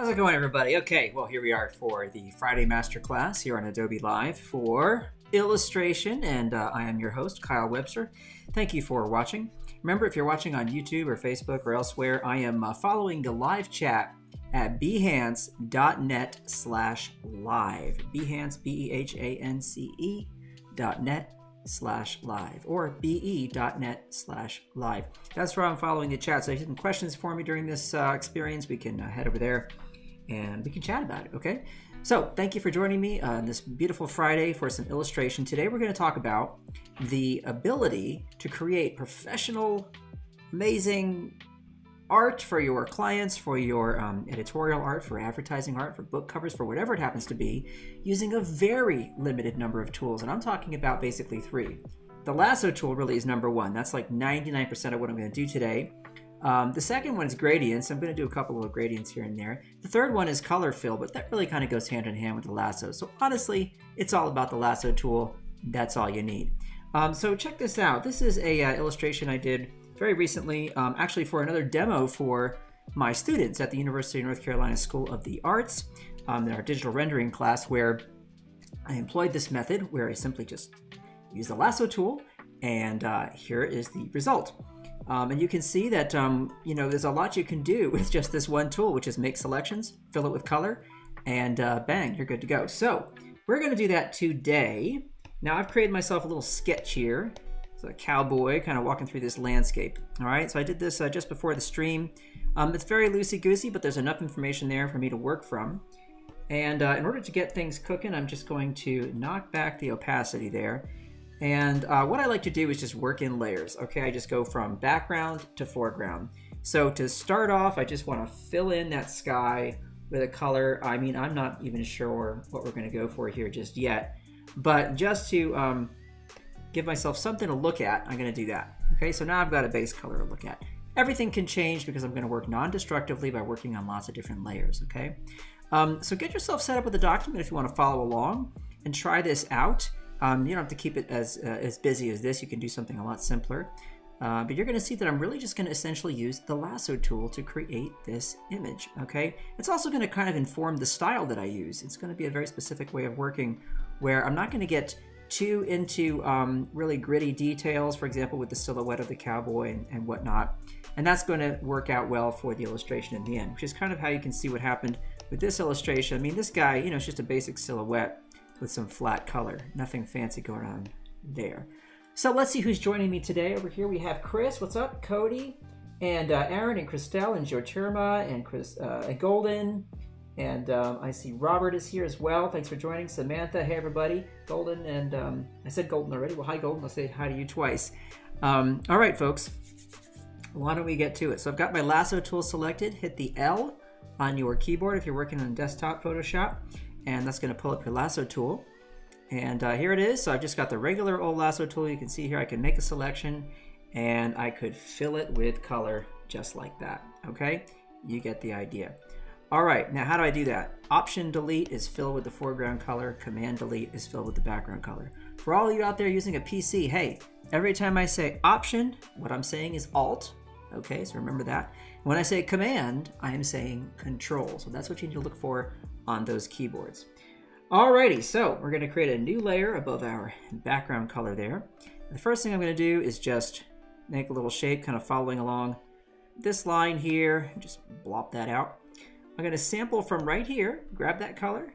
How's it going, everybody? Okay, well, here we are for the Friday Masterclass here on Adobe Live for illustration, and I am your host, Kyle Webster. Thank you for watching. Remember, if you're watching on YouTube or Facebook or elsewhere, I am following the live chat at behance.net/live. Behance, BEHANCE.net/live, or be.net/live. That's where I'm following the chat. So if you have some questions for me during this experience, we can head over there and we can chat about it, okay? So thank you for joining me on this beautiful Friday for some illustration. Today we're going to talk about the ability to create professional, amazing art for your clients, for your editorial art, for advertising art, for book covers, for whatever it happens to be, using a very limited number of tools. And I'm talking about basically 3. The Lasso Tool really is number 1. That's like 99% of what I'm going to do today. The second one is gradients. I'm going to do a couple of gradients here and there. The third one is color fill, but that really kind of goes hand in hand with the lasso. So honestly, it's all about the Lasso Tool. That's all you need. So check this out. This is a illustration I did very recently, actually for another demo for my students at the University of North Carolina School of the Arts in our digital rendering class, where I employed this method where I simply just use the Lasso Tool, and here is the result. And you can see that, there's a lot you can do with just this one tool, which is make selections, fill it with color, and bang, you're good to go. So we're going to do that today. Now I've created myself a little sketch here. It's a cowboy kind of walking through this landscape. All right, so I did this just before the stream. It's very loosey-goosey, but there's enough information there for me to work from. And in order to get things cooking, I'm just going to knock back the opacity there. And what I like to do is just work in layers. Okay, I just go from background to foreground. So to start off, I just want to fill in that sky with a color. I mean, I'm not even sure what we're going to go for here just yet. But just to give myself something to look at, I'm going to do that. Okay, so now I've got a base color to look at. Everything can change because I'm going to work non-destructively by working on lots of different layers. Okay, so get yourself set up with a document if you want to follow along and try this out. You don't have to keep it as busy as this. You can do something a lot simpler. But you're going to see that I'm really just going to essentially use the Lasso Tool to create this image. Okay, it's also going to kind of inform the style that I use. It's going to be a very specific way of working where I'm not going to get too into really gritty details, for example, with the silhouette of the cowboy and whatnot. And that's going to work out well for the illustration in the end, which is kind of how you can see what happened with this illustration. I mean, this guy, it's just a basic silhouette with some flat color. Nothing fancy going on there. So let's see who's joining me today. Over here we have Chris. What's up? Cody, and Aaron, and Christelle, and Joterma, and Chris, and Golden. And I see Robert is here as well. Thanks for joining. Samantha, hey everybody. Golden, and I said Golden already. Well, hi Golden. I'll say hi to you twice. All right, folks. Why don't we get to it? So I've got my Lasso Tool selected. Hit the L on your keyboard if you're working on desktop Photoshop. And that's going to pull up your Lasso Tool. And here it is. So I've just got the regular old Lasso Tool. You can see here I can make a selection and I could fill it with color just like that. Okay, you get the idea. All right, now how do I do that? Option delete is fill with the foreground color. Command delete is fill with the background color. For all of you out there using a PC, hey, every time I say option, what I'm saying is alt. Okay, so remember that. When I say command, I am saying control. So that's what you need to look for on those keyboards. Alrighty, so we're going to create a new layer above our background color there. The first thing I'm going to do is just make a little shape kind of following along this line here, just blop that out. I'm going to sample from right here, grab that color,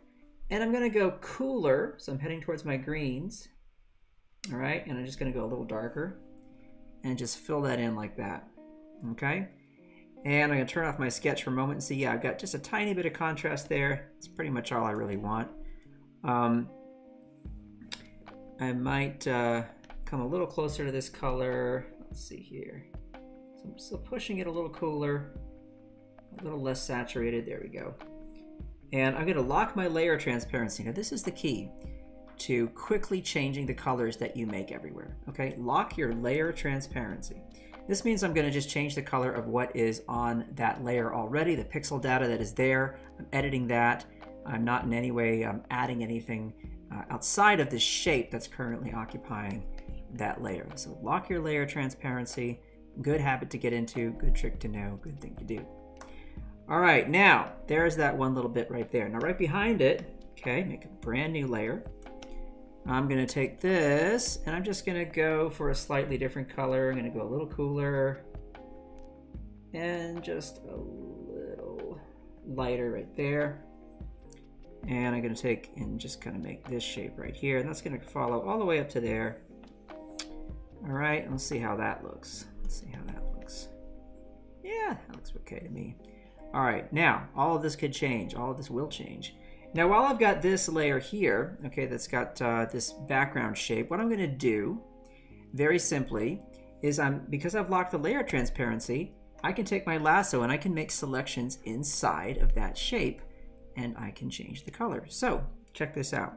and I'm going to go cooler, so I'm heading towards my greens. All right, and I'm just going to go a little darker and just fill that in like that. Okay. And I'm going to turn off my sketch for a moment and see, yeah, I've got just a tiny bit of contrast there. It's pretty much all I really want. I might come a little closer to this color. Let's see here. So I'm still pushing it a little cooler, a little less saturated. There we go. And I'm going to lock my layer transparency. Now this is the key to quickly changing the colors that you make everywhere. Okay, lock your layer transparency. This means I'm going to just change the color of what is on that layer already, the pixel data that is there. I'm editing that. I'm not in any way adding anything outside of the shape that's currently occupying that layer. So lock your layer transparency. Good habit to get into, good trick to know, good thing to do. All right, now there's that one little bit right there. Now right behind it, okay, make a brand new layer. I'm gonna take this and I'm just gonna go for a slightly different color. I'm gonna go a little cooler and just a little lighter right there. And I'm gonna take and just kind of make this shape right here. And that's gonna follow all the way up to there. All right, let's see how that looks. Let's see how that looks. Yeah, that looks okay to me. All right, now all of this could change. All of this will change. Now, while I've got this layer here, okay, that's got this background shape, what I'm going to do, very simply, is because I've locked the layer transparency, I can take my lasso and I can make selections inside of that shape, and I can change the color. So, check this out.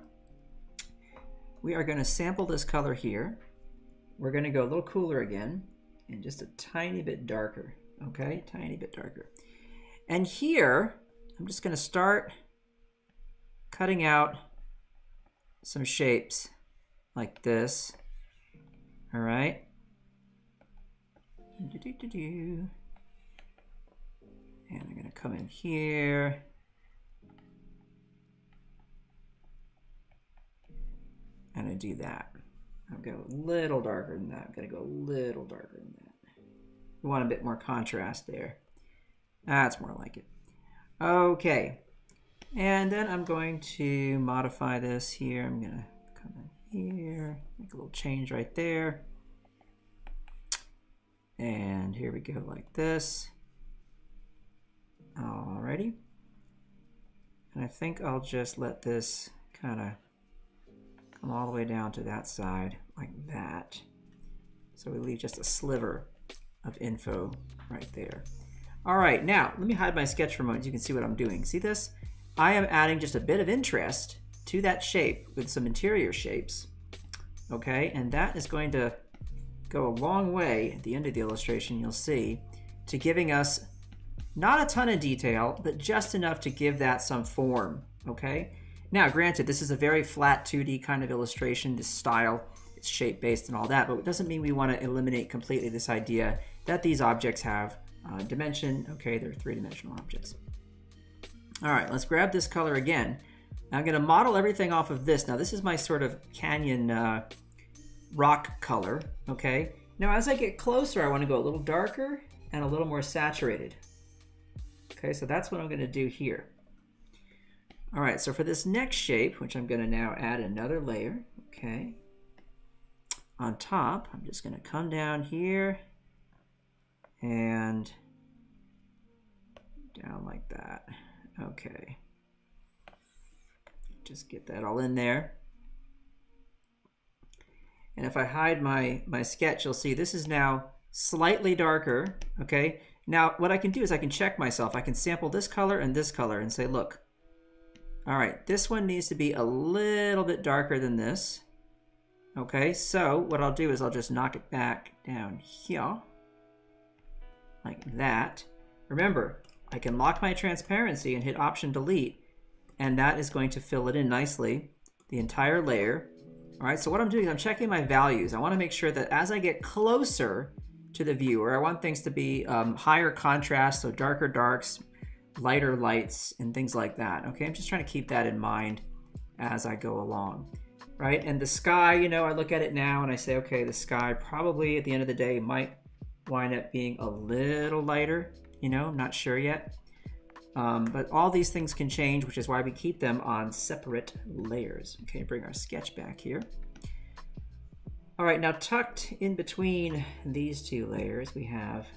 We are going to sample this color here. We're going to go a little cooler again, and just a tiny bit darker, okay, tiny bit darker. And here, I'm just going to start cutting out some shapes like this. All right. And I'm going to come in here. And I do that. I'll go a little darker than that. I'm going to go a little darker than that. We want a bit more contrast there. That's more like it. Okay. And then I'm going to modify this here. I'm going to come in here, make a little change right there. And here we go like this. Alrighty. And I think I'll just let this kind of come all the way down to that side like that. So we leave just a sliver of info right there. All right, now let me hide my sketch for a moment so you can see what I'm doing. See this? I am adding just a bit of interest to that shape with some interior shapes, okay? And that is going to go a long way at the end of the illustration, you'll see, to giving us not a ton of detail, but just enough to give that some form, okay? Now, granted, this is a very flat 2D kind of illustration, this style, it's shape-based and all that, but it doesn't mean we want to eliminate completely this idea that these objects have dimension, okay? They're three-dimensional objects. All right, let's grab this color again. I'm going to model everything off of this. Now, this is my sort of canyon rock color, okay? Now, as I get closer, I want to go a little darker and a little more saturated. Okay, so that's what I'm going to do here. All right, so for this next shape, which I'm going to now add another layer, okay? On top, I'm just going to come down here and down like that. Okay. Just get that all in there. And if I hide my sketch, you'll see this is now slightly darker, okay? Now, what I can do is I can check myself. I can sample this color and say, look, all right, this one needs to be a little bit darker than this. Okay, so what I'll do is I'll just knock it back down here, like that. Remember, I can lock my transparency and hit Option Delete, and that is going to fill it in nicely, the entire layer. All right, so what I'm doing is I'm checking my values. I want to make sure that as I get closer to the viewer, I want things to be higher contrast, so darker darks, lighter lights, and things like that. Okay, I'm just trying to keep that in mind as I go along. Right, and the sky, you know, I look at it now and I say, okay, the sky probably at the end of the day might wind up being a little lighter, you know, not sure yet. But all these things can change, which is why we keep them on separate layers. Okay, bring our sketch back here. All right, now tucked in between these two layers, we have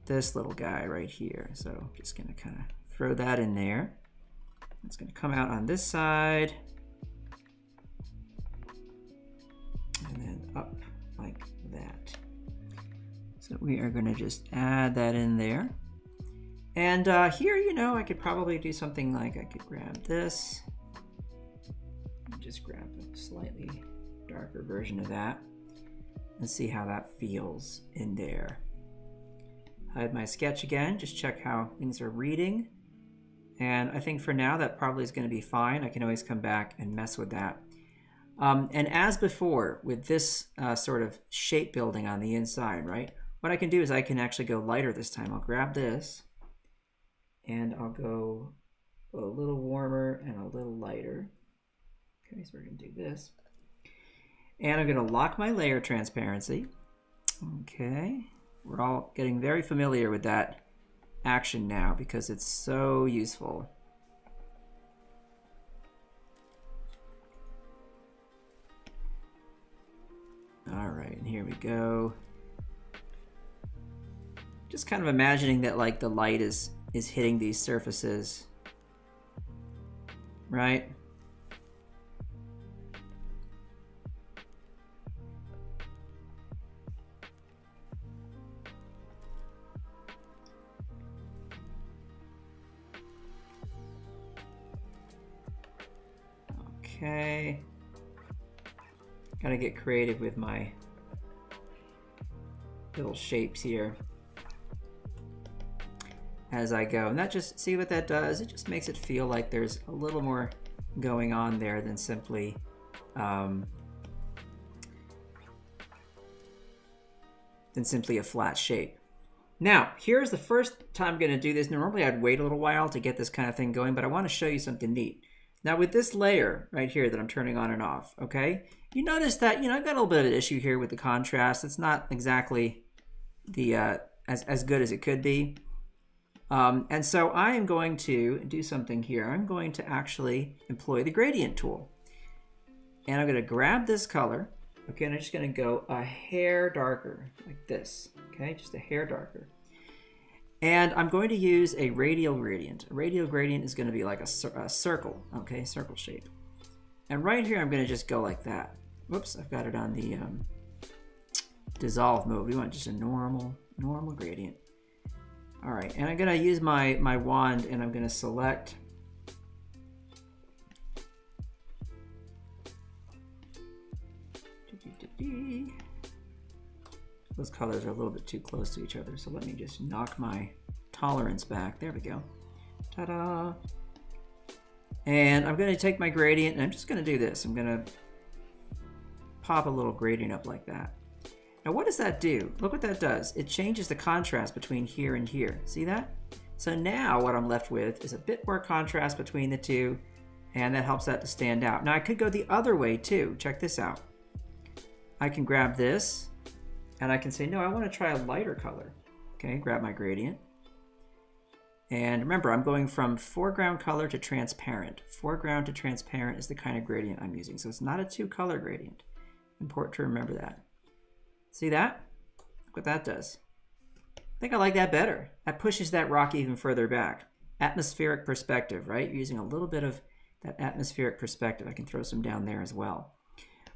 this little guy right here. So I'm just gonna kind of throw that in there. It's gonna come out on this side. And then up like that. So we are going to just add that in there. And here, you know, I could probably do something like I could grab this. Just grab a slightly darker version of that and see how that feels in there. Hide my sketch again, just check how things are reading. And I think for now that probably is going to be fine. I can always come back and mess with that. And as before, with this sort of shape building on the inside, right? What I can do is I can actually go lighter this time. I'll grab this And I'll go a little warmer and a little lighter. Okay, so we're going to do this. And I'm going to lock my layer transparency. Okay, we're all getting very familiar with that action now because it's so useful. All right, and here we go. Just kind of imagining that like the light is hitting these surfaces, right? Okay. Gotta get creative with my little shapes here as I go. And that just, see what that does? It just makes it feel like there's a little more going on there than simply a flat shape. Now, here's the first time I'm gonna do this. Normally I'd wait a little while to get this kind of thing going, but I wanna show you something neat. Now with this layer right here that I'm turning on and off, okay, you notice that, you know, I've got a little bit of an issue here with the contrast. It's not exactly the as good as it could be. And so I am going to do something here. I'm going to actually employ the gradient tool. And I'm going to grab this color, okay, and I'm just going to go a hair darker, like this, okay, just a hair darker. And I'm going to use a radial gradient. A radial gradient is going to be like a circle, okay, circle shape. And right here, I'm going to just go like that. Whoops, I've got it on the dissolve mode. We want just a normal gradient. All right, and I'm going to use my wand, and I'm going to select those colors are a little bit too close to each other, so let me just knock my tolerance back. There we go. Ta-da! And I'm going to take my gradient, and I'm just going to do this. I'm going to pop a little gradient up like that. Now what does that do? Look what that does. It changes the contrast between here and here. See that? So now what I'm left with is a bit more contrast between the two, and that helps that to stand out. Now I could go the other way too. Check this out. I can grab this, and I can say, no, I want to try a lighter color. Okay, grab my gradient. And remember, I'm going from foreground color to transparent. Foreground to transparent is the kind of gradient I'm using. So it's not a two-color gradient. Important to remember that. See that? Look what that does. I think I like that better. That pushes that rock even further back. Atmospheric perspective, right? You're using a little bit of that atmospheric perspective. I can throw some down there as well.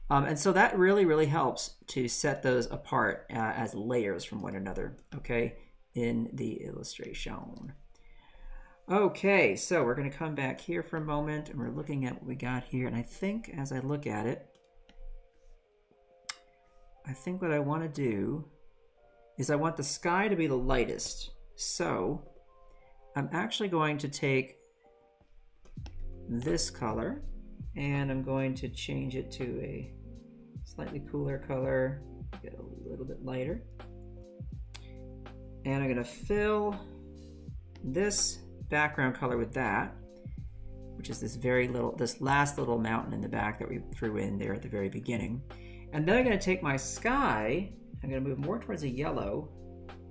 And so that really helps to set those apart as layers from one another, okay, in the illustration. Okay, so we're going to come back here for a moment, and we're looking at what we got here. And I think as I look at it, I think what I want to do is I want the sky to be the lightest. So I'm actually going to take this color, and I'm going to change it to a slightly cooler color, get a little bit lighter. And I'm going to fill this background color with that, which is this last little mountain in the back that we threw in there at the very beginning. And then I'm going to take my sky, I'm going to move more towards a yellow,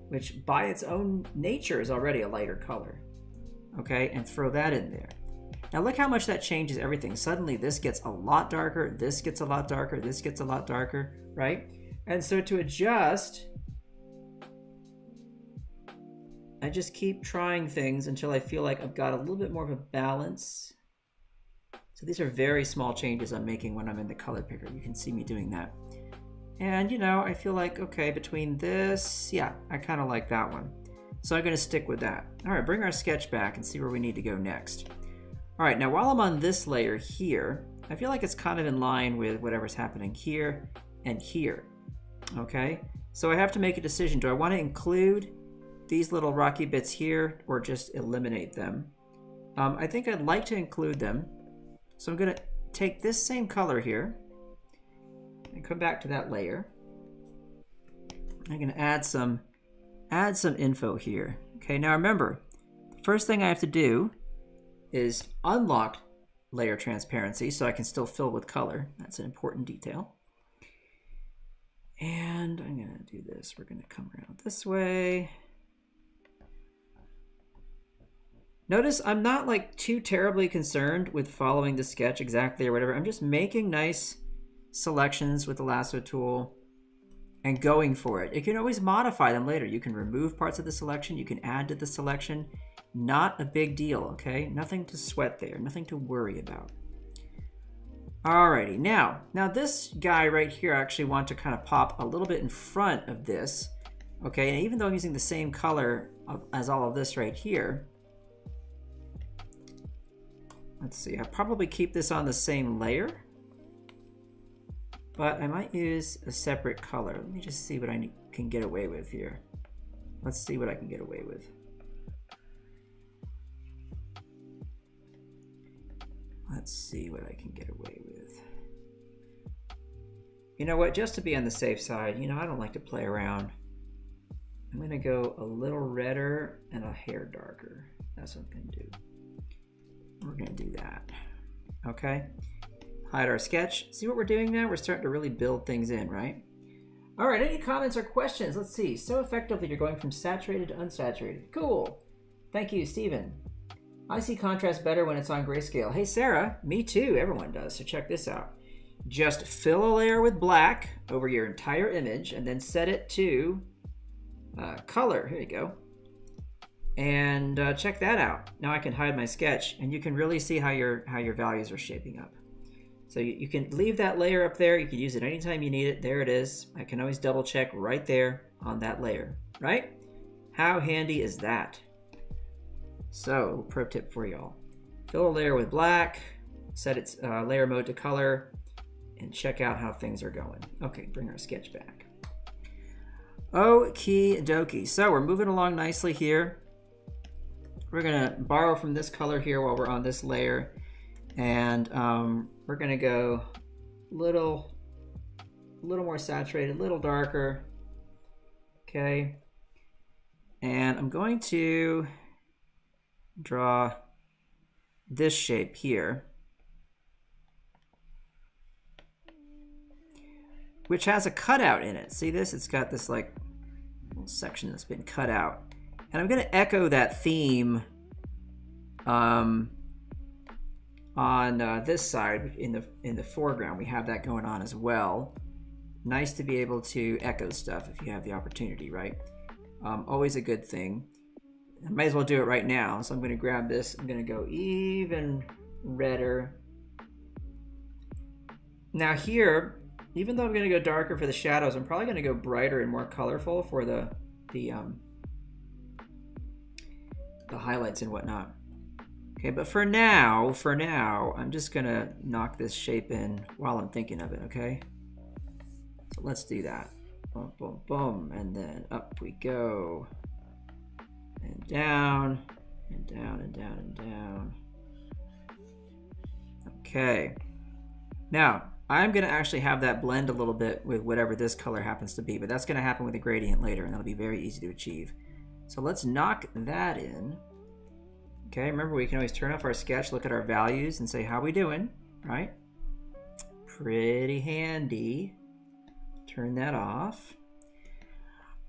which by its own nature is already a lighter color, okay, and throw that in there. Now look how much that changes everything. Suddenly this gets a lot darker, this gets a lot darker, this gets a lot darker, right? And so to adjust, I just keep trying things until I feel like I've got a little bit more of a balance. So these are very small changes I'm making when I'm in the color picker. You can see me doing that. And you know, I feel like, okay, between this, yeah, I kind of like that one. So I'm going to stick with that. All right, bring our sketch back and see where we need to go next. All right, now while I'm on this layer here, I feel like it's kind of in line with whatever's happening here and here, okay? So I have to make a decision. Do I want to include these little rocky bits here or just eliminate them? I think I'd like to include them. So I'm going to take this same color here and come back to that layer. I'm going to add some info here. Okay, now remember, first thing I have to do is unlock layer transparency so I can still fill with color. That's an important detail. And I'm going to do this. We're going to come around this way. Notice I'm not like too terribly concerned with following the sketch exactly or whatever. I'm just making nice selections with the lasso tool and going for it. You can always modify them later. You can remove parts of the selection. You can add to the selection. Not a big deal, okay? Nothing to sweat there. Nothing to worry about. Alrighty, now this guy right here, I actually want to kind of pop a little bit in front of this, okay? And even though I'm using the same color as all of this right here, let's see, I'll probably keep this on the same layer, but I might use a separate color. Let me just see what I can get away with here. Let's see what I can get away with. Let's see what I can get away with. You know what, just to be on the safe side, you know, I don't like to play around. I'm gonna go a little redder and a hair darker. That's what I'm gonna do. We're gonna do that, okay? Hide our sketch. See what we're doing now? We're starting to really build things in, right? All right, any comments or questions? Let's see. So effective that you're going from saturated to unsaturated. Cool. Thank you, Steven. I see contrast better when it's on grayscale. Hey, Sarah, me too. Everyone does. So check this out. Just fill a layer with black over your entire image and then set it to color. Here you go. And check that out. Now I can hide my sketch and you can really see how your values are shaping up. So you can leave that layer up there. You can use it anytime you need it. There it is. I can always double check right there on that layer, right? How handy is that? So, pro tip for y'all. Fill a layer with black, set its layer mode to color, and check out how things are going. Okay, bring our sketch back. Okie dokie. So we're moving along nicely here. We're gonna borrow from this color here while we're on this layer, and we're gonna go a little more saturated, a little darker. Okay, and I'm going to draw this shape here, which has a cutout in it. See this? It's got this like little section that's been cut out. And I'm going to echo that theme on this side in the foreground. We have that going on as well. Nice to be able to echo stuff if you have the opportunity, right? Always a good thing. I might as well do it right now. So I'm going to grab this. I'm going to go even redder. Now here, even though I'm going to go darker for the shadows, I'm probably going to go brighter and more colorful for the highlights and whatnot. Okay, but for now, I'm just going to knock this shape in while I'm thinking of it, okay? So let's do that. Boom, boom, boom, and then up we go. And down, and down, and down, and down. Okay. Now, I'm going to actually have that blend a little bit with whatever this color happens to be, but that's going to happen with a gradient later, and that'll be very easy to achieve. So let's knock that in. Okay, remember we can always turn off our sketch, look at our values, and say, how we doing, right? Pretty handy. Turn that off.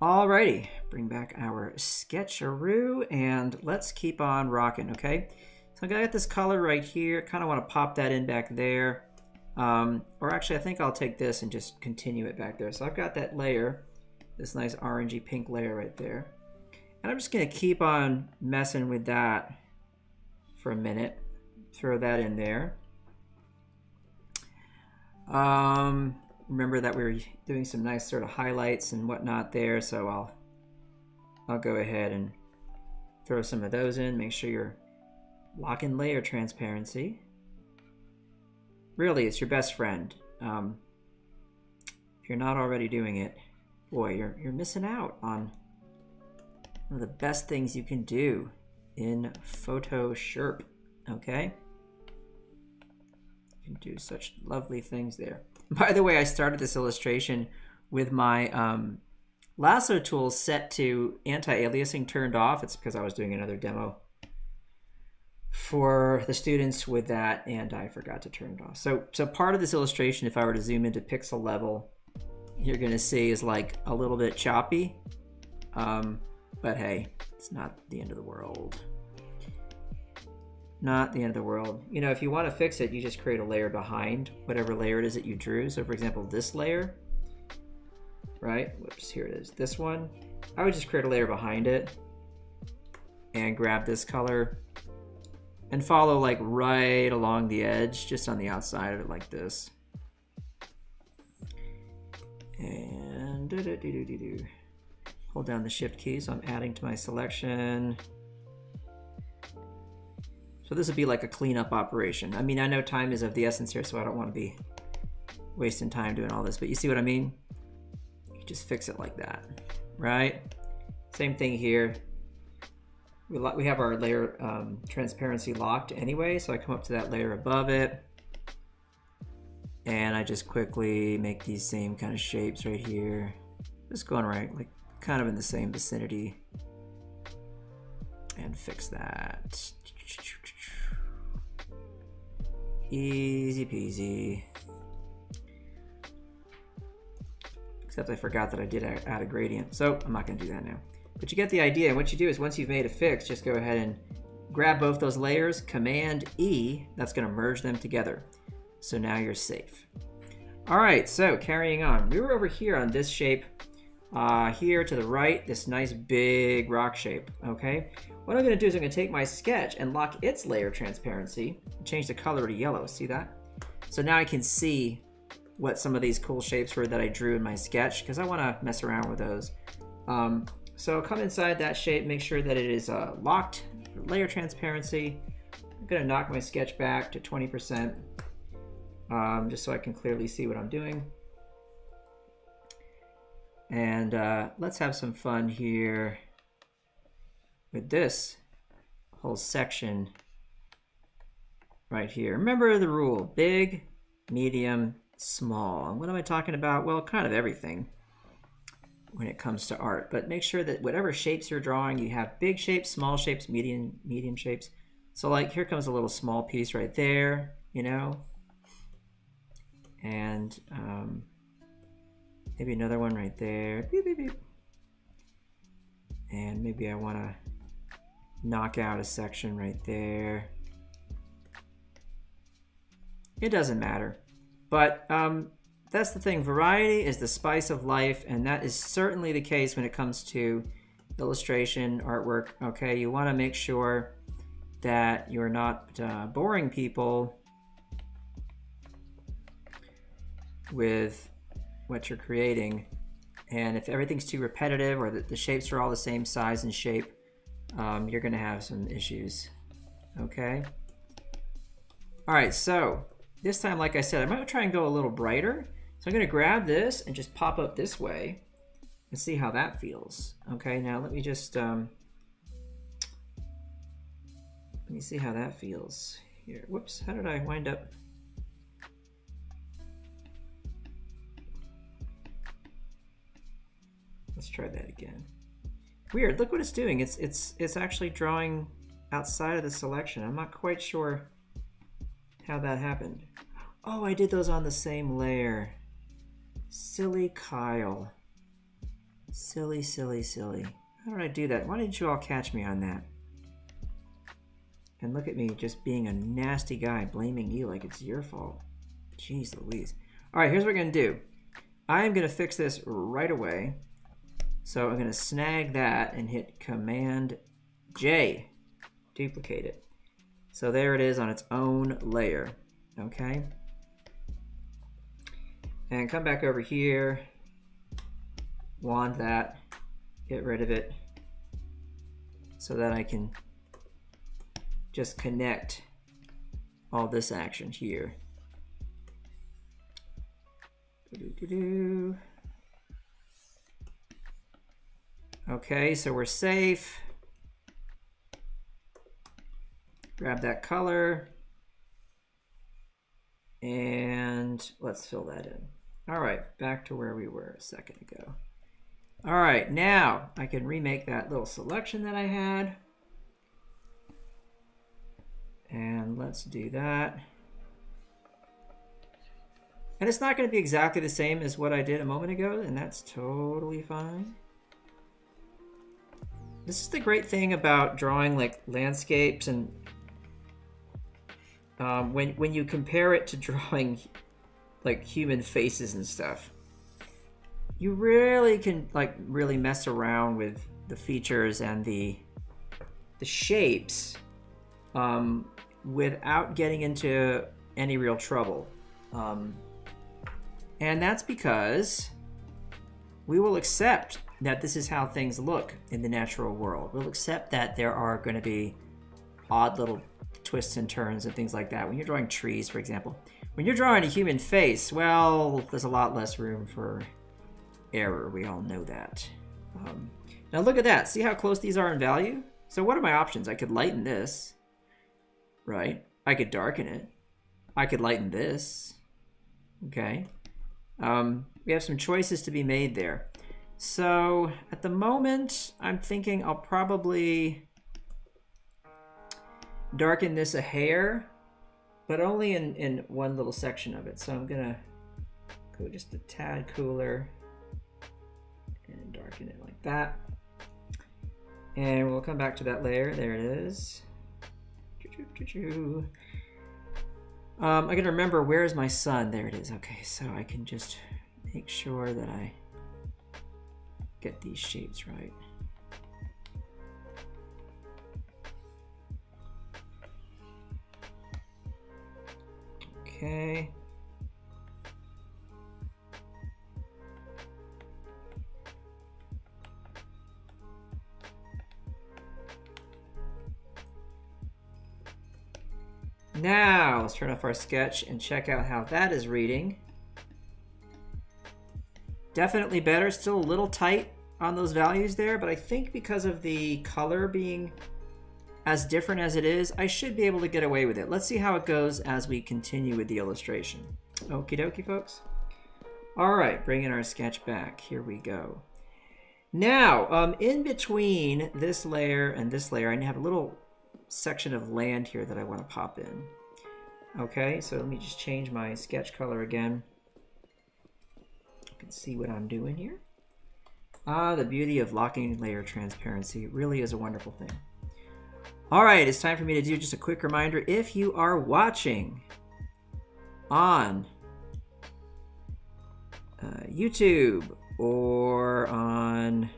Alrighty, bring back our sketcheroo and let's keep on rocking, okay? So I got this color right here, kind of want to pop that in back there. Or actually I think I'll take this and just continue it back there. So I've got that layer, this nice orangey pink layer right there. And I'm just going to keep on messing with that for a minute. Throw that in there. Remember that we were doing some nice sort of highlights and whatnot there, so I'll go ahead and throw some of those in. Make sure you're locking layer transparency. Really, it's your best friend. If you're not already doing it, boy, you're missing out on one of the best things you can do in Photoshop. Okay, you can do such lovely things there. By the way, I started this illustration with my Lasso Tool set to anti-aliasing turned off. It's because I was doing another demo for the students with that, and I forgot to turn it off. So part of this illustration, if I were to zoom into pixel level, you're going to see is like a little bit choppy, but hey, it's not the end of the world. Not the end of the world. You know, if you want to fix it, you just create a layer behind whatever layer it is that you drew. So for example, this layer, right? Whoops, here it is. This one, I would just create a layer behind it and grab this color and follow like right along the edge, just on the outside of it like this. And hold down the shift key, so I'm adding to my selection. So this would be like a cleanup operation. I mean, I know time is of the essence here, so I don't want to be wasting time doing all this, but you see what I mean? You just fix it like that, right? Same thing here. We have our layer transparency locked anyway, so I come up to that layer above it, and I just quickly make these same kind of shapes right here. Just going right, like kind of in the same vicinity, and fix that. Easy peasy. Except I forgot that I did add a gradient, so I'm not going to do that now. But you get the idea, and what you do is once you've made a fix, just go ahead and grab both those layers, Command E, that's going to merge them together. So now you're safe. All right, so carrying on. We were over here on this shape, here to the right, this nice big rock shape, okay? What I'm going to do is I'm going to take my sketch and lock its layer transparency, change the color to yellow, see that? So now I can see what some of these cool shapes were that I drew in my sketch, because I want to mess around with those. So come inside that shape, make sure that it is locked for layer transparency. I'm going to knock my sketch back to 20%, just so I can clearly see what I'm doing. And let's have some fun here with this whole section right here. Remember the rule, big, medium, small. And what am I talking about? Well, kind of everything when it comes to art, but make sure that whatever shapes you're drawing, you have big shapes, small shapes, medium shapes. So like here comes a little small piece right there, you know, and maybe another one right there. Beep, beep, beep. And maybe I want to knock out a section right there. It doesn't matter, but that's the thing. Variety is the spice of life, and that is certainly the case when it comes to illustration, artwork. Okay, you want to make sure that you're not boring people with what you're creating. And if everything's too repetitive or the shapes are all the same size and shape, you're going to have some issues. Okay. All right, so this time, like I said, I might try and go a little brighter. So I'm going to grab this and just pop up this way and see how that feels. Okay, now let me just let me see how that feels here. Whoops, how did I wind up? Let's try that again. Weird, look what it's doing. It's actually drawing outside of the selection. I'm not quite sure how that happened. Oh, I did those on the same layer. Silly Kyle. Silly, silly, silly. How did I do that? Why didn't you all catch me on that? And look at me just being a nasty guy, blaming you like it's your fault. Jeez Louise. All right, here's what we're gonna do. I'm gonna fix this right away. So I'm gonna snag that and hit Command J, duplicate it. So there it is on its own layer, okay? And come back over here, wand that, get rid of it, so that I can just connect all this action here. Okay, so we're safe. Grab that color, and let's fill that in. All right, back to where we were a second ago. All right, now I can remake that little selection that I had. And let's do that. And it's not going to be exactly the same as what I did a moment ago, and that's totally fine. This is the great thing about drawing like landscapes, and when you compare it to drawing like human faces and stuff, you really can like really mess around with the features and the shapes without getting into any real trouble. And that's because we will accept that this is how things look in the natural world. We'll accept that there are going to be odd little twists and turns and things like that. When you're drawing trees, for example. When you're drawing a human face, well, there's a lot less room for error. We all know that. Now look at that. See how close these are in value? So what are my options? I could lighten this, right? I could darken it. I could lighten this. Okay. We have some choices to be made there. So at the moment, I'm thinking I'll probably darken this a hair, but only in one little section of it. So I'm gonna go just a tad cooler and darken it like that. And we'll come back to that layer. There it is. I gotta remember, where is my sun? There it is. Okay, so I can just make sure that I get these shapes right. Okay. Now, let's turn off our sketch and check out how that is reading. Definitely better, still a little tight on those values there, but I think because of the color being as different as it is, I should be able to get away with it. Let's see how it goes as we continue with the illustration. Okie dokie, folks. All right, bringing our sketch back. Here we go. Now, in between this layer and this layer, I have a little section of land here that I want to pop in. Okay, so let me just change my sketch color again. You can see what I'm doing here. Ah, the beauty of locking layer transparency really is a wonderful thing. All right, it's time for me to do just a quick reminder. If you are watching on YouTube or on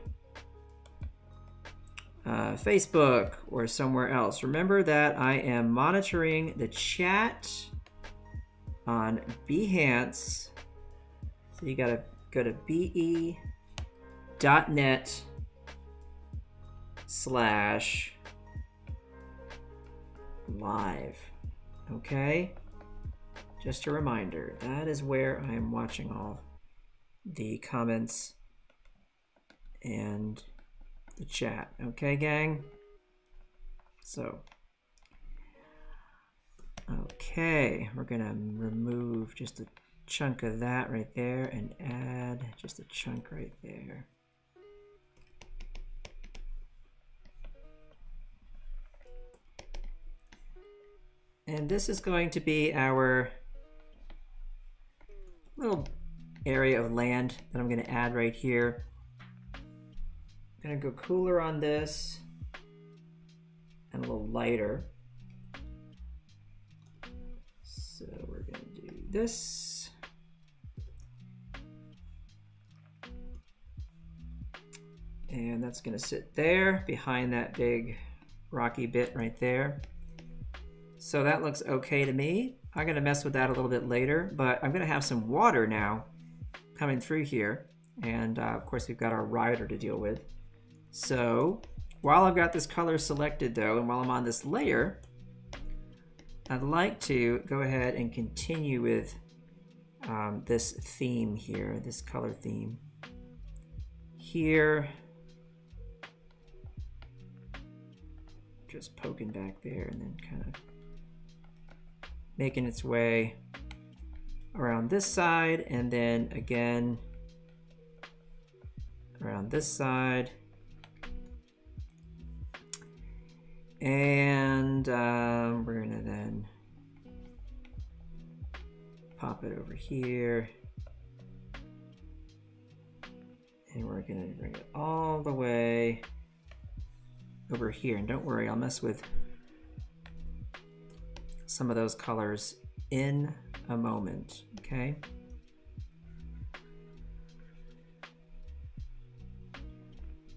Facebook or somewhere else, remember that I am monitoring the chat on Behance. So you gotta go to be.net/live. Okay, just a reminder, that is where I am watching all the comments and the chat. Okay, gang? So, okay, we're gonna remove just a chunk of that right there and add just a chunk right there. And this is going to be our little area of land that I'm going to add right here. I'm going to go cooler on this and a little lighter. So we're going to do this. And that's going to sit there behind that big rocky bit right there. So that looks okay to me. I'm going to mess with that a little bit later, but I'm going to have some water now coming through here. And of course, we've got our rider to deal with. So while I've got this color selected though, and while I'm on this layer, I'd like to go ahead and continue with this theme here, this color theme. Here, just poking back there and then kind of making its way around this side, and then again around this side. And we're gonna then pop it over here. And we're gonna bring it all the way over here. And don't worry, I'll mess with some of those colors in a moment, okay?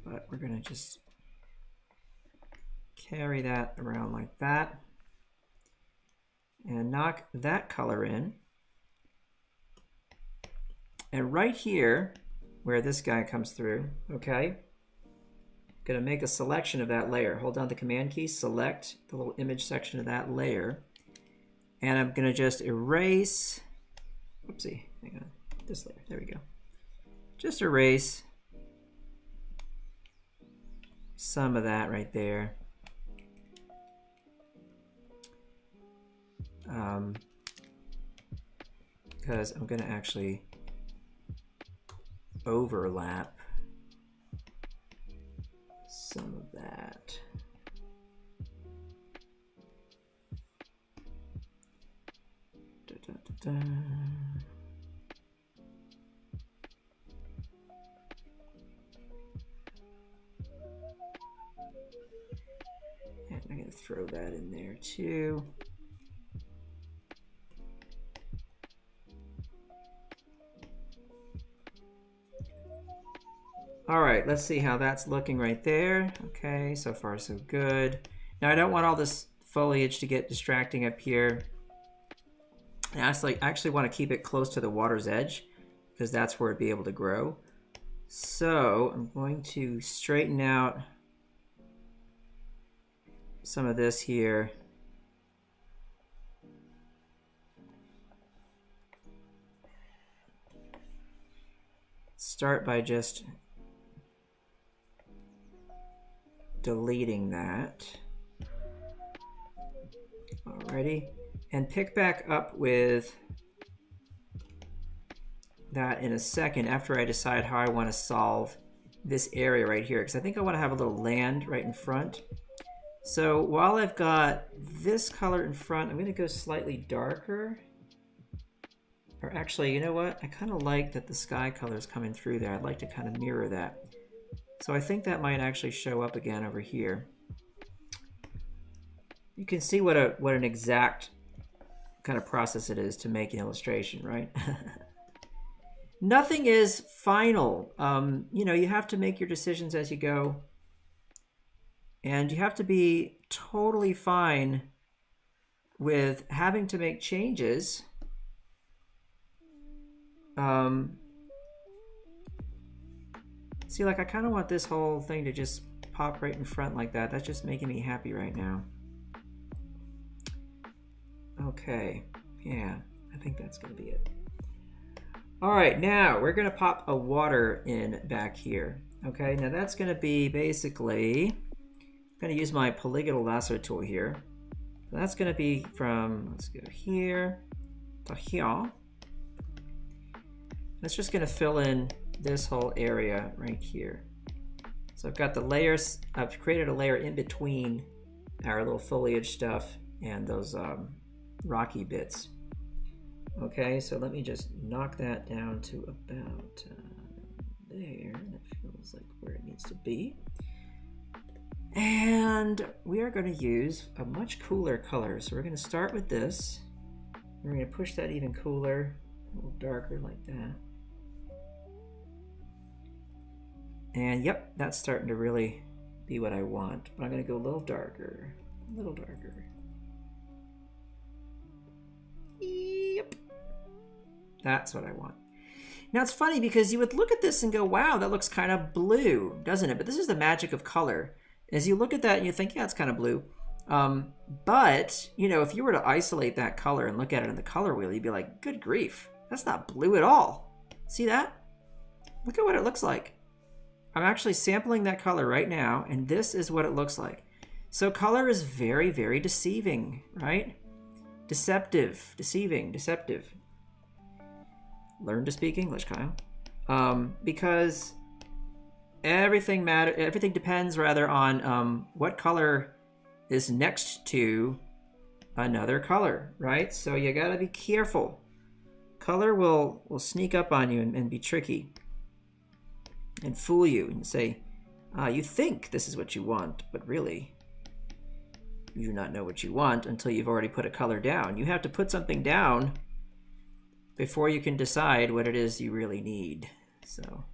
But we're gonna just carry that around like that and knock that color in. And right here, where this guy comes through, okay? Gonna make a selection of that layer. Hold down the Command key, select the little image section of that layer. And I'm gonna just erase, whoopsie, hang on, this layer, there we go. Just erase some of that right there. Because I'm gonna actually overlap some of that. Da, da, da, da. And I'm going to throw that in there too. All right, let's see how that's looking right there. Okay, so far so good. Now I don't want all this foliage to get distracting up here. And I actually want to keep it close to the water's edge because that's where it'd be able to grow. So I'm going to straighten out some of this here. Start by just deleting that. Alrighty, and pick back up with that in a second after I decide how I want to solve this area right here, because I think I want to have a little land right in front. So while I've got this color in front, I'm going to go slightly darker. Or actually, you know what? I kind of like that the sky color is coming through there. I'd like to kind of mirror that. So I think that might actually show up again over here. You can see what an exact kind of process it is to make an illustration, right? Nothing is final. You know, you have to make your decisions as you go. And you have to be totally fine with having to make changes. See, like I kind of want this whole thing to just pop right in front like that. That's just making me happy right now. Okay, yeah, I think that's gonna be it. All right, now we're gonna pop a water in back here. Okay, now that's gonna be basically, I'm gonna use my polygonal lasso tool here. So that's gonna be from, let's go here to here. That's just gonna fill in this whole area right here. So I've got the layers, I've created a layer in between our little foliage stuff and those rocky bits. Okay, so let me just knock that down to about there. That feels like where it needs to be. And we are going to use a much cooler color. So we're going to start with this. We're going to push that even cooler, a little darker like that. And yep, that's starting to really be what I want. But I'm going to go a little darker, a little darker. Yep, that's what I want. Now it's funny because you would look at this and go, wow, that looks kind of blue, doesn't it? But this is the magic of color. As you look at that and you think, yeah, it's kind of blue. But, you know, if you were to isolate that color and look at it in the color wheel, you'd be like, good grief, that's not blue at all. See that? Look at what it looks like. I'm actually sampling that color right now, and this is what it looks like. So color is very, very deceiving, right? Deceptive, deceiving, deceptive. Learn to speak English, Kyle. Because everything depends rather on what color is next to another color, right? So you gotta be careful. Color will sneak up on you and be tricky and fool you and say, you think this is what you want, but really you do not know what you want until you've already put a color down. You have to put something down before you can decide what it is you really need. So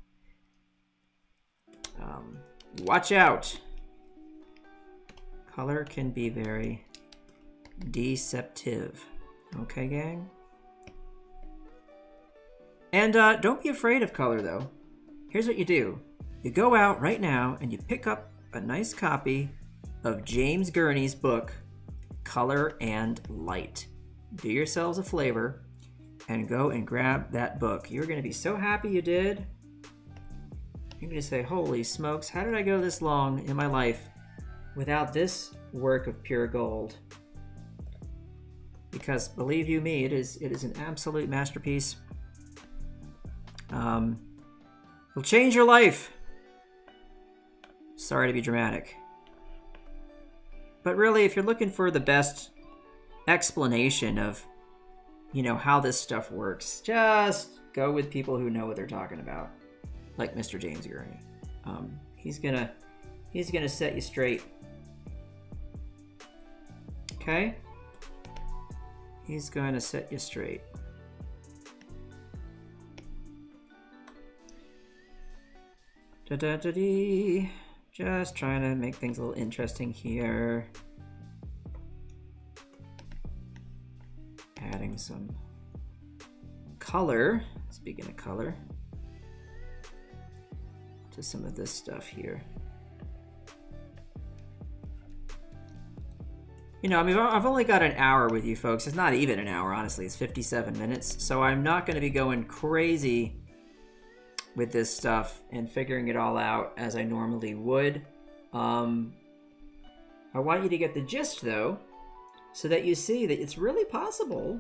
watch out. Color can be very deceptive. Okay, gang? And don't be afraid of color, though. Here's what you do. You go out right now and you pick up a nice copy of James Gurney's book, Color and Light. Do yourselves a favor and go and grab that book. You're going to be so happy you did. You're going to say, holy smokes, how did I go this long in my life without this work of pure gold? Because believe you me, it is an absolute masterpiece. It'll change your life. Sorry to be dramatic. But really, if you're looking for the best explanation of, how this stuff works, just go with people who know what they're talking about, like Mr. James Gurney. He's gonna set you straight. Okay? He's going to set you straight. Da-da-da-dee. Just trying to make things a little interesting here. Adding some color, speaking of color, to some of this stuff here. I've only got an hour with you folks. It's not even an hour, honestly. It's 57 minutes. So I'm not going to be going crazy with this stuff and figuring it all out as I normally would. I want you to get the gist, though, so that you see that it's really possible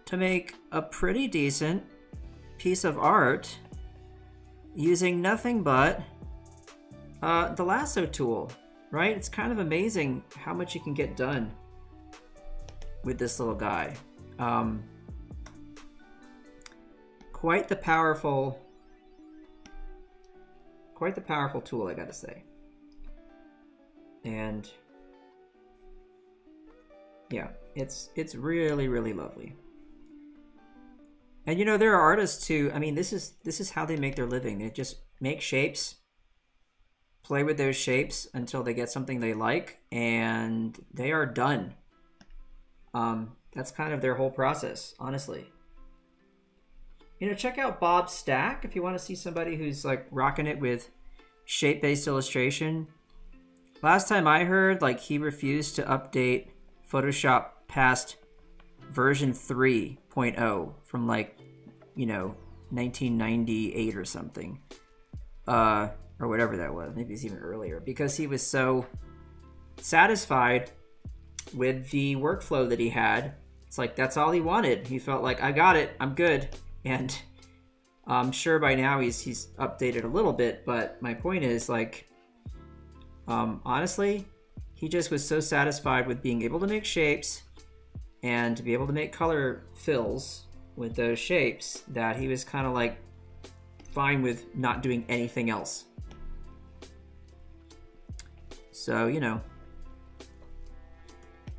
to make a pretty decent piece of art using nothing but the Lasso Tool. Right? It's kind of amazing how much you can get done with this little guy. Quite the powerful tool, I gotta say. And yeah, it's really, really lovely. And there are artists who, this is how they make their living. They just make shapes, play with those shapes until they get something they like, and they are done. That's kind of their whole process, honestly. Check out Bob Stack if you want to see somebody who's like rocking it with shape-based illustration. Last time I heard, he refused to update Photoshop past version 3.0 from 1998 or something. Or whatever that was. Maybe it's even earlier, because he was so satisfied with the workflow that he had. It's like that's all he wanted. He felt like, I got it, I'm good. And I'm sure by now he's updated a little bit, but my point is, honestly, he just was so satisfied with being able to make shapes and to be able to make color fills with those shapes that he was kind of fine with not doing anything else. So,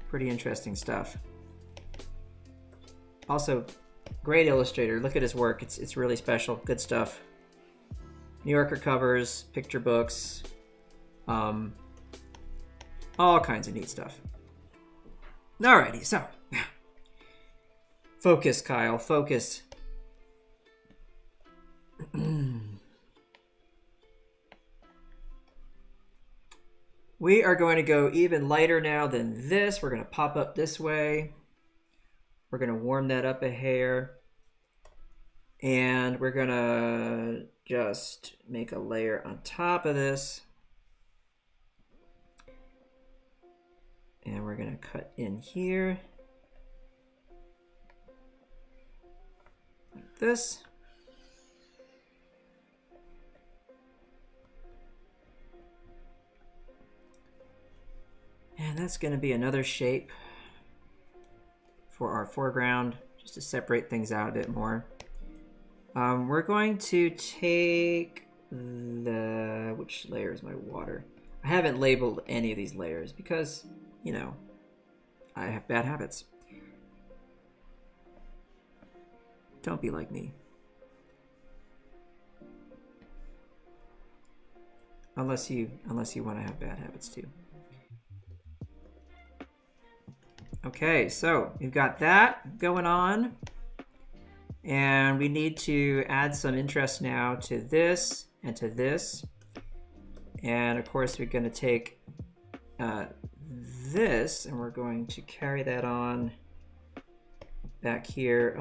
pretty interesting stuff. Also, great illustrator. Look at his work. It's really special. Good stuff. New Yorker covers, picture books, all kinds of neat stuff. Alrighty, so focus, Kyle. Focus. We are going to go even lighter now than this. We're going to pop up this way. We're going to warm that up a hair. And we're going to just make a layer on top of this. And we're going to cut in here. Like this. that's going to be another shape for our foreground, just to separate things out a bit more. We're going to take which layer is my water? I haven't labeled any of these layers because, you know, I have bad habits. Don't be like me. Unless you want to have bad habits too. Okay, so we've got that going on. And we need to add some interest now to this and to this. And of course, we're going to take this and we're going to carry that on back here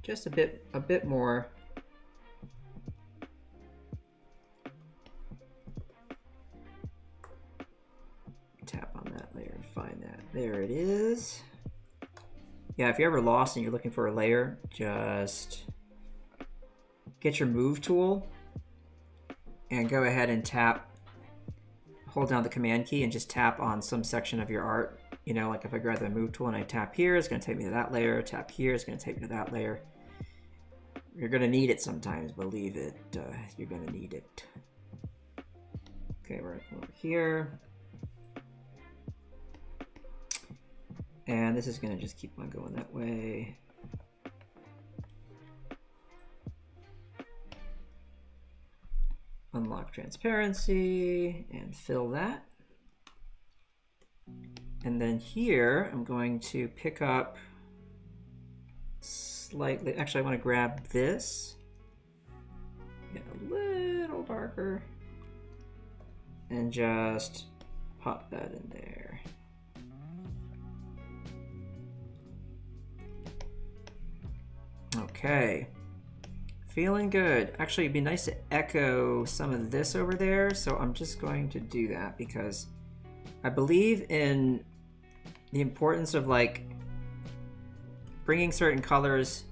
just a bit more. Tap on that layer and find that. There it is. Yeah, if you're ever lost and you're looking for a layer, just get your move tool and go ahead and tap, hold down the command key and just tap on some section of your art. You know, like if I grab the move tool and I tap here, it's going to take me to that layer. Tap here, it's going to take me to that layer. You're going to need it sometimes, believe it. You're going to need it. Okay, we're over here. And this is going to just keep on going that way. Unlock transparency and fill that. And then here, I'm going to pick up slightly, actually I want to grab this, get a little darker, and just pop that in there. Okay, feeling good. Actually, it'd be nice to echo some of this over there, so I'm just going to do that because I believe in the importance of like bringing certain colors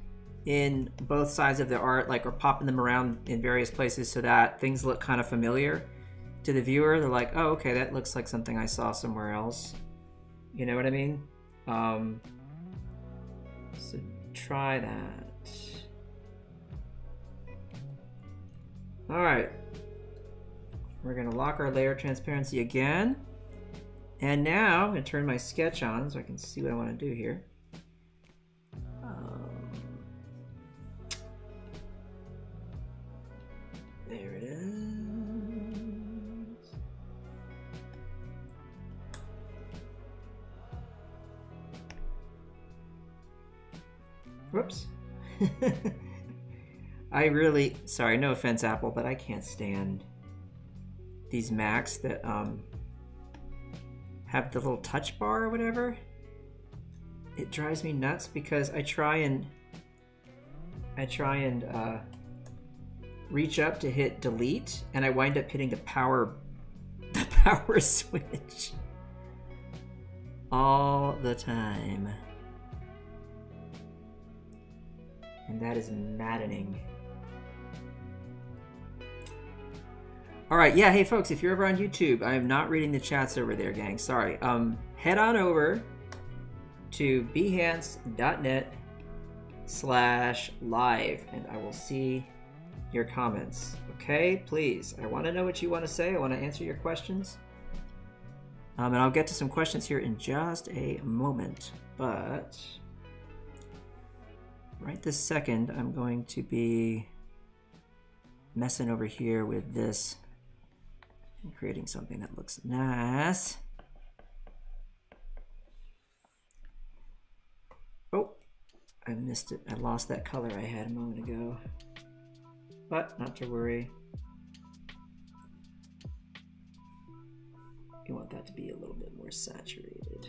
in both sides of the art, like, or popping them around in various places so that things look kind of familiar to the viewer. They're like, oh, okay, that looks like something I saw somewhere else. You know what I mean? So try that. All right, we're gonna lock our layer transparency again. And now I'm gonna turn my sketch on so I can see what I wanna do here. There it is. Whoops. I really, sorry, no offense, Apple, but I can't stand these Macs that have the little touch bar or whatever. It drives me nuts because I try and reach up to hit delete, and I wind up hitting the power switch all the time, and that is maddening. All right, yeah, hey folks, if you're ever on YouTube, I am not reading the chats over there, gang. Sorry. Head on over to behance.net/live, and I will see your comments. Okay, please. I want to know what you want to say. I want to answer your questions. And I'll get to some questions here in just a moment. But right this second, I'm going to be messing over here with this and creating something that looks nice. Oh, I missed it. I lost that color I had a moment ago. But not to worry. You want that to be a little bit more saturated.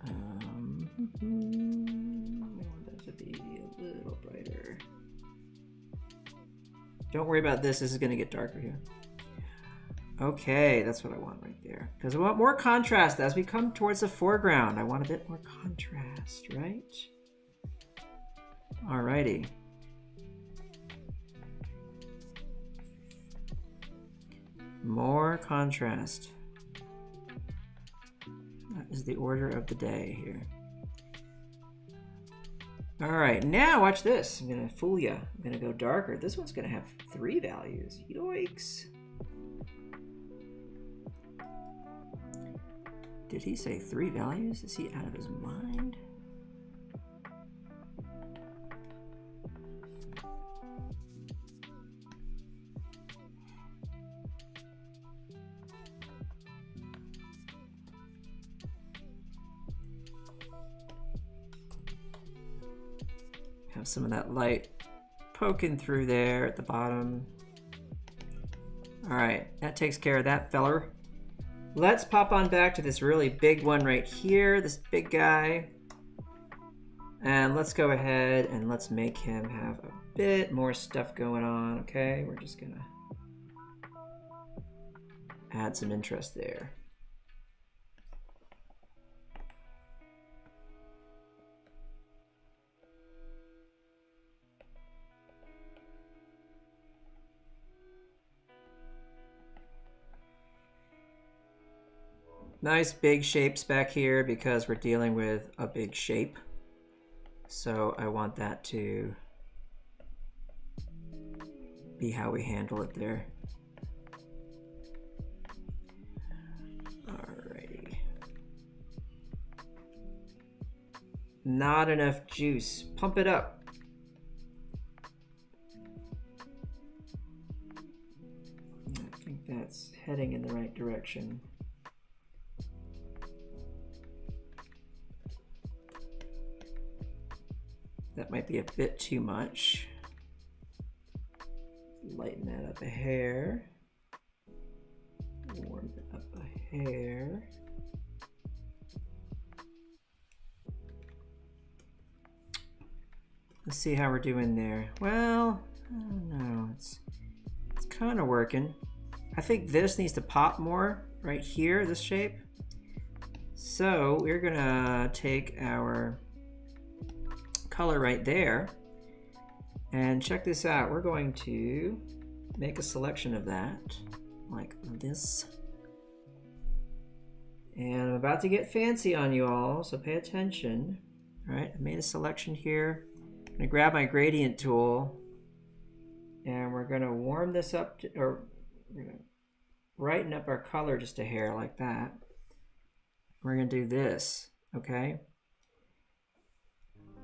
I want that to be a little brighter. Don't worry about this. This is going to get darker here. Okay, that's what I want right there. Because I want more contrast as we come towards the foreground. I want a bit more contrast, right? Alrighty. More contrast. That is the order of the day here. All right, now watch this. I'm gonna fool you. I'm gonna go darker. This one's gonna have 3 values. Yikes. Did he say 3 values? Is he out of his mind? Have some of that light poking through there at the bottom. All right, that takes care of that feller. Let's pop on back to this really big one right here, this big guy. And let's go ahead and let's make him have a bit more stuff going on, okay? We're just gonna add some interest there. Nice big shapes back here because we're dealing with a big shape. So I want that to be how we handle it there. Alrighty. Not enough juice. Pump it up. I think that's heading in the right direction. That might be a bit too much. Lighten that up a hair. Warm it up a hair. Let's see how we're doing there. Well, I don't know. It's kind of working. I think this needs to pop more right here, this shape. So we're gonna take our color right there and check this out. We're going to make a selection of that like this, and I'm about to get fancy on you all, so pay attention. All right, I made a selection here. I'm gonna grab my gradient tool and we're gonna warm this up to, or we're gonna brighten up our color just a hair like that. We're gonna do this, okay?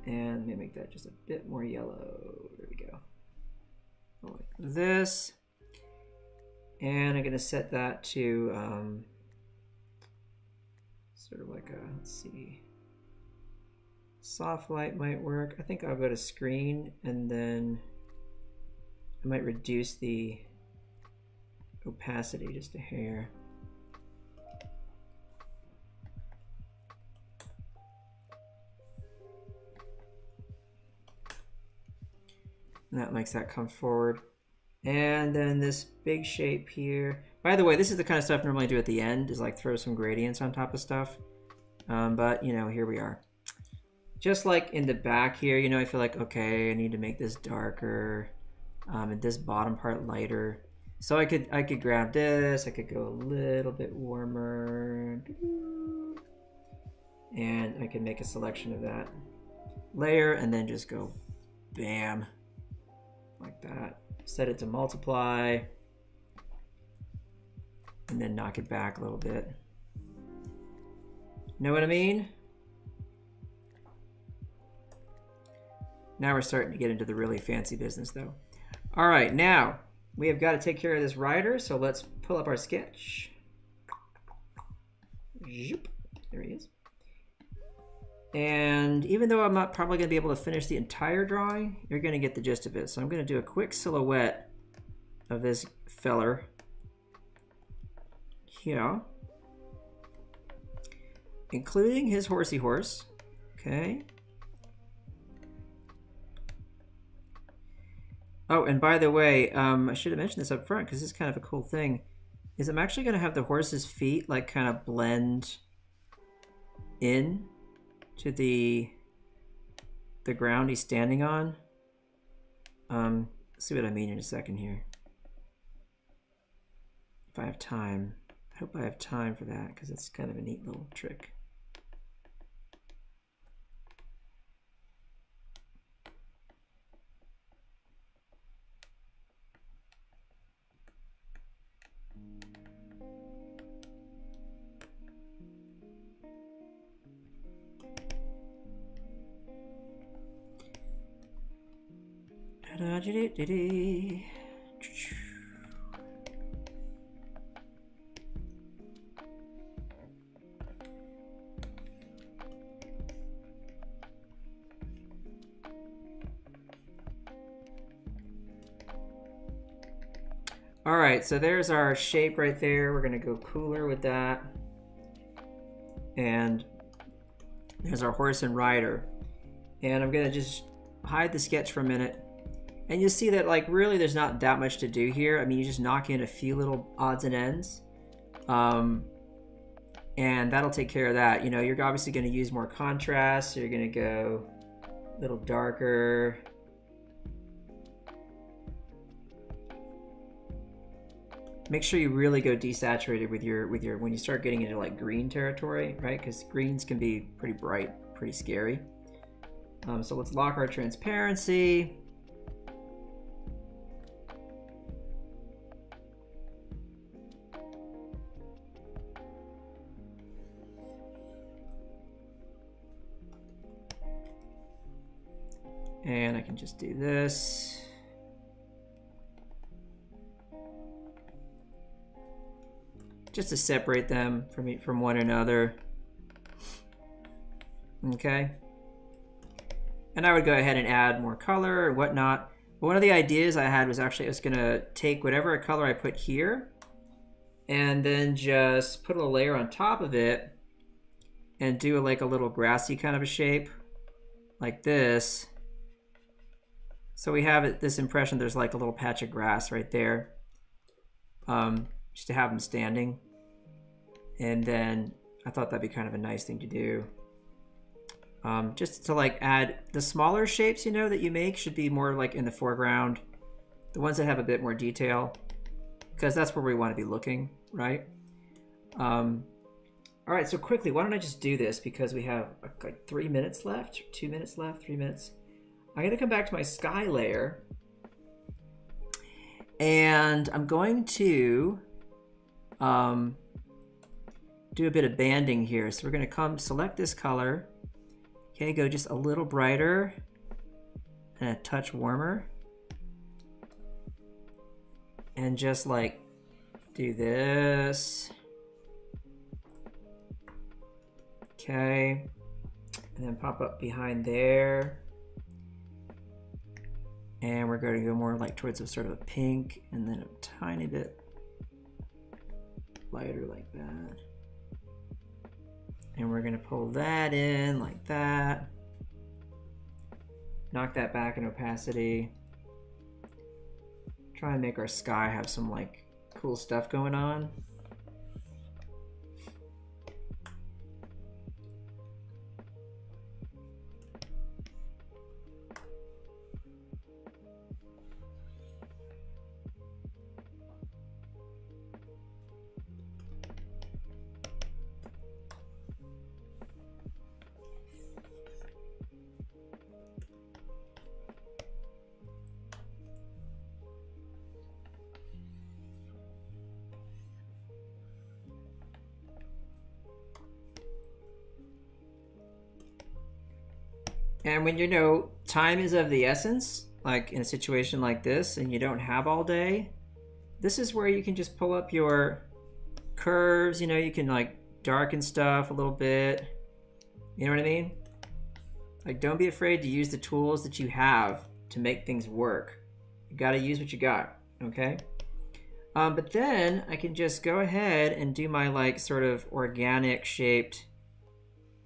And let me make that just a bit more yellow. There we go. Like this. And I'm going to set that to sort of like a, let's see, soft light might work. I think I'll go to screen and then I might reduce the opacity just a hair. And that makes that come forward. And then this big shape here. By the way, this is the kind of stuff I normally do at the end, is like throw some gradients on top of stuff. But, you know, here we are. Just like in the back here, you know, I feel like, okay, I need to make this darker. And this bottom part lighter. So I could grab this, I could go a little bit warmer. And I can make a selection of that layer and then just go bam. Like that. Set it to multiply and then knock it back a little bit. Know what I mean? Now we're starting to get into the really fancy business though. All right, now we have got to take care of this rider, so let's pull up our sketch. There he is. And even though I'm not probably going to be able to finish the entire drawing, you're going to get the gist of it. So I'm going to do a quick silhouette of this feller here, including his horsey horse. Okay. Oh, and by the way, I should have mentioned this up front because this is kind of a cool thing, is I'm actually going to have the horse's feet like kind of blend in to the ground he's standing on. See what I mean in a second here. if I have time. I hope I have time for that because it's kind of a neat little trick. All right, so there's our shape right there. We're gonna go cooler with that. And there's our horse and rider. And I'm gonna just hide the sketch for a minute. And you'll see that like really there's not that much to do here. I mean, you just knock in a few little odds and ends. And that'll take care of that. You know, you're obviously gonna use more contrast. So you're gonna go a little darker. Make sure you really go desaturated with your when you start getting into like green territory, right? Because greens can be pretty bright, pretty scary. So let's lock our transparency. And I can just do this. Just to separate them from one another. Okay. And I would go ahead and add more color or whatnot. But one of the ideas I had was actually I was gonna take whatever color I put here and then just put a layer on top of it and do like a little grassy kind of a shape like this. So we have this impression there's like a little patch of grass right there. Just to have them standing. And then I thought that'd be kind of a nice thing to do. Just to like add the smaller shapes, you know, that you make should be more like in the foreground. The ones that have a bit more detail, because that's where we want to be looking, right? All right, so quickly, why don't I just do this because we have like 3 minutes left, 2 minutes left, 3 minutes. I'm gonna come back to my sky layer and I'm going to do a bit of banding here. So we're going to select this color. Okay, go just a little brighter and a touch warmer. And just like do this. Okay. And then pop up behind there. And we're going to go more like towards a sort of a pink and then a tiny bit lighter like that. And we're going to pull that in like that. Knock that back in opacity. Try and make our sky have some like cool stuff going on. And when you know time is of the essence, like in a situation like this, and you don't have all day, this is where you can just pull up your curves. You know, you can like darken stuff a little bit. You know what I mean? Like, don't be afraid to use the tools that you have to make things work. You got to use what you got, okay? But then I can just go ahead and do my like sort of organic shaped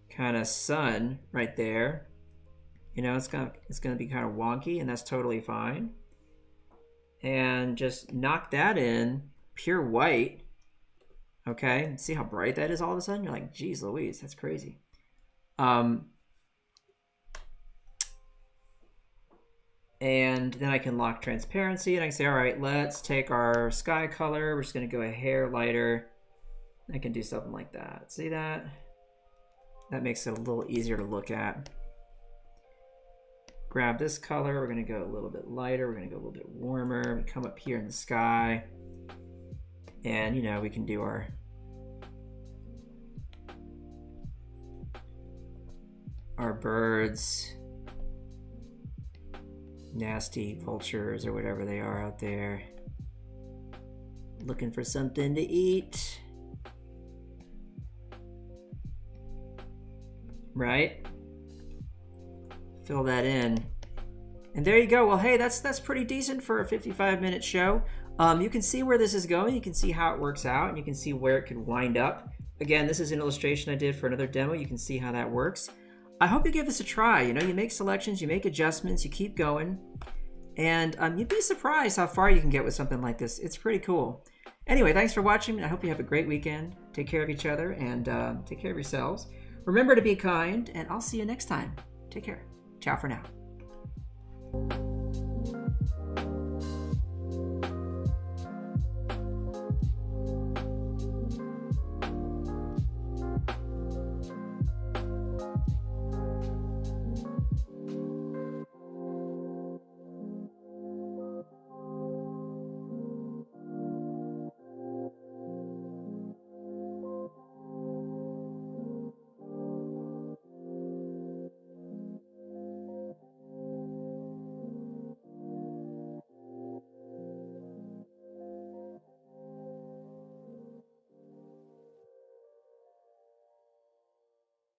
kind of sun right there. You know, it's gonna be kind of wonky, and that's totally fine. And just knock that in pure white. Okay, see how bright that is all of a sudden? You're like, geez Louise, that's crazy. And then I can lock transparency, and I can say, all right, let's take our sky color. We're just going to go a hair lighter. I can do something like that. See that? That makes it a little easier to look at. Grab this color. We're going to go a little bit lighter. We're going to go a little bit warmer. We come up here in the sky. And, you know, we can do our birds. Nasty vultures or whatever they are out there. Looking for something to eat. Right? Fill that in. And there you go. Well, hey, that's pretty decent for a 55-minute show. You can see where this is going. You can see how it works out, and you can see where it could wind up. Again, this is an illustration I did for another demo. You can see how that works. I hope you give this a try. You know, you make selections, you make adjustments, you keep going, and you'd be surprised how far you can get with something like this. It's pretty cool. Anyway, thanks for watching. I hope you have a great weekend. Take care of each other, and take care of yourselves. Remember to be kind, and I'll see you next time. Take care. Ciao for now.